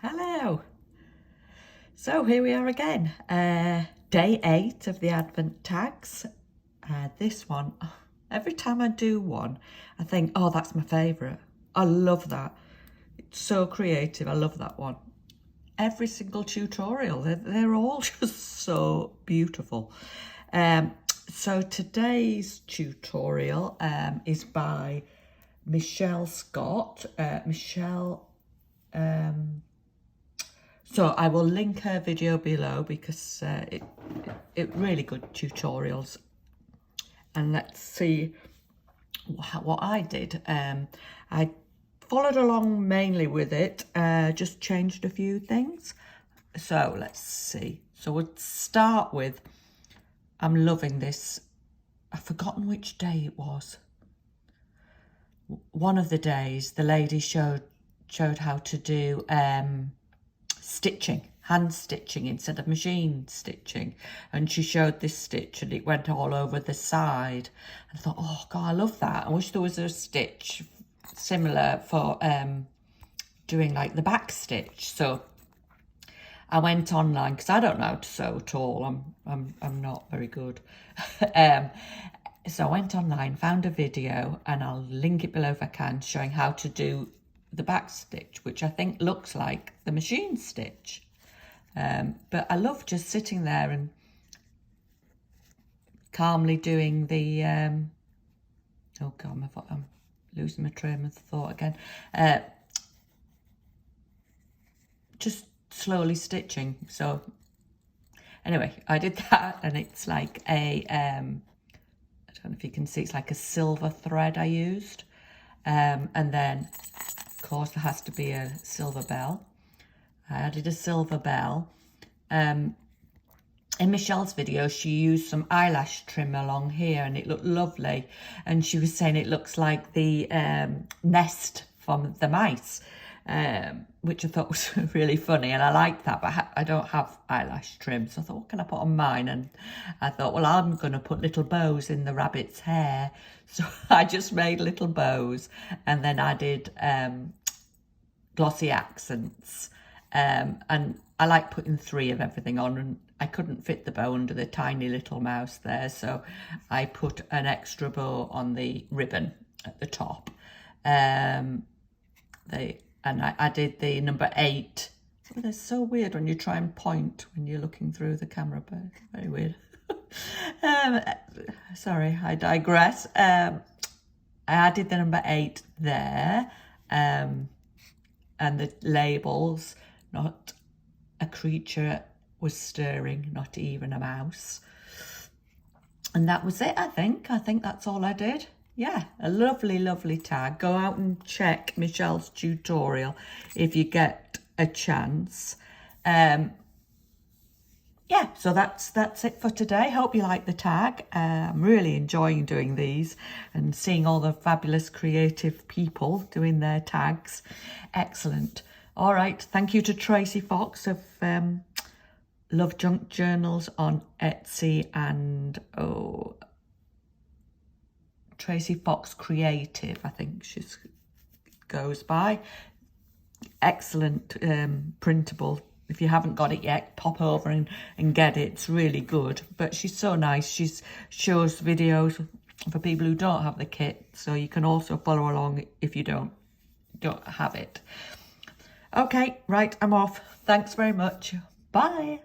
Hello. So here we are again, day 8 of the Advent tags. This one, every time I do one, I think, oh, that's my favourite. I love that. It's so creative. I love that one. Every single tutorial, they're all just so beautiful. So today's tutorial is by Michelle Scott. So I will link her video below because it really good tutorials. And let's see what I did. I followed along mainly with it, just changed a few things. So let's see. So we'll start with, I'm loving this. I've forgotten which day it was. One of the days the lady showed how to do stitching, hand stitching instead of machine stitching, and she showed this stitch and it went all over the side. I thought, oh God, I love that. I wish there was a stitch similar for doing like the back stitch. So I went online because I don't know how to sew at all. I'm not very good. So I went online, found a video, and I'll link it below if I can, showing how to do the back stitch, which I think looks like the machine stitch. But I love just sitting there and calmly doing the, oh God, I'm losing my train of thought again. Just slowly stitching. So anyway, I did that, and it's like a, I don't know if you can see, it's like a silver thread I used. And then of course there has to be a silver bell. I added a silver bell. In Michelle's video, she used some eyelash trim along here and it looked lovely. And she was saying it looks like the nest from the mice, which I thought was really funny. And I liked that, but I don't have eyelash trim. So I thought, what can I put on mine? And I thought, well, I'm going to put little bows in the rabbit's hair. So I just made little bows and then added glossy accents. And I like putting 3 of everything on, and I couldn't fit the bow under the tiny little mouse there, so I put an extra bow on the ribbon at the top. And I did the number 8. Oh, they're so weird when you try and point when you're looking through the camera, but very weird. Sorry, I digress. I added the number 8 there, and the labels. Not a creature was stirring, not even a mouse. And that was it, I think. I think that's all I did. Yeah, a lovely, lovely tag. Go out and check Michelle's tutorial if you get a chance. Yeah, so that's it for today. Hope you like the tag. I'm really enjoying doing these and seeing all the fabulous creative people doing their tags. Excellent. All right, thank you to Tracie Fox of Love Junk Journals on Etsy, and Tracie Fox Creative, I think she goes by. Excellent printable. If you haven't got it yet, pop over and get it. It's really good. But she's so nice. She shows videos for people who don't have the kit, so you can also follow along if you don't have it. Okay, right, I'm off. Thanks very much. Bye.